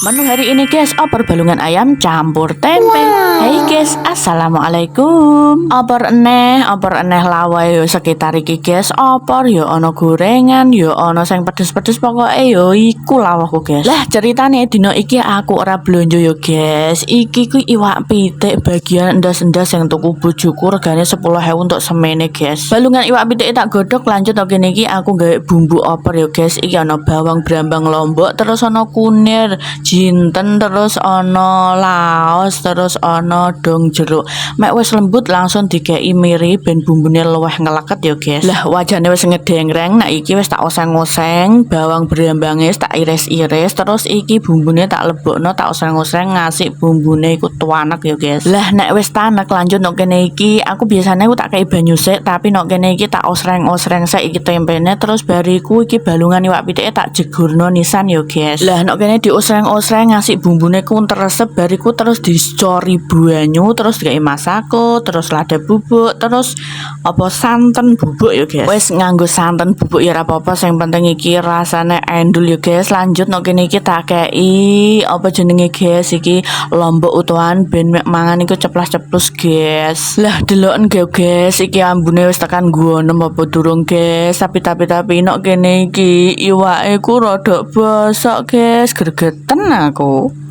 Menu hari ini guys, opor balungan ayam campur tempe. Hai guys, assalamualaikum. Opor eneh lawai yo sekitar iki guys. Opor yo ono gorengan, yo ono sing pedes-pedes pokoke yo iku lawahku guys. Lah ceritane dino iki aku ora blonjo yo guys. Iki ku iwak pitik bagian endas-endas yang tuku bojoku regane 10.000 untuk semene guys. Balungan iwak pitik tak godhog lanjut oke niki aku gawe bumbu opor yo guys. Iki ono bawang brambang lombok, terus ono kunir jinten, terus ono laos, terus ono dong jeruk. Mek wis lembut langsung dikei miri ben bumbune luwih ngeleket ya guys. Lah wajane wis ngedengreng, nah iki wis tak oseng-oseng, bawang brambange tak iris-iris, terus iki bumbune tak lebokno, tak oseng-oseng ngasih bumbune iku tuanek ya guys. Lah nek wis tanek lanjut nok kene iki aku biasanya aku tak kei banyu sik, tapi nok kene iki tak osreng-osreng sik iki tempene, terus bariku iki balungan iwak pitike tak jegurno nisan ya guys. Lah nok kene diosreng-osreng ngasih bumbune ku teresep, bariku terus dicori banyu, terus dikai masako, terus lada bubuk, terus apa santen bubuk ya guys. Wes nganggo santen bubuk ya ora apa-apa, sing penting iki rasane endul ya guys. Lanjut nok kene iki tak kei apa jenenge guys iki lombok utuhan ben mek mangan iku ceplas-ceplus guys. Lah deloken guys iki ambune wis tekan guonem apa durung guys. Tapi nok kene iki iwake ku rodok bosok guys, gregeten aku.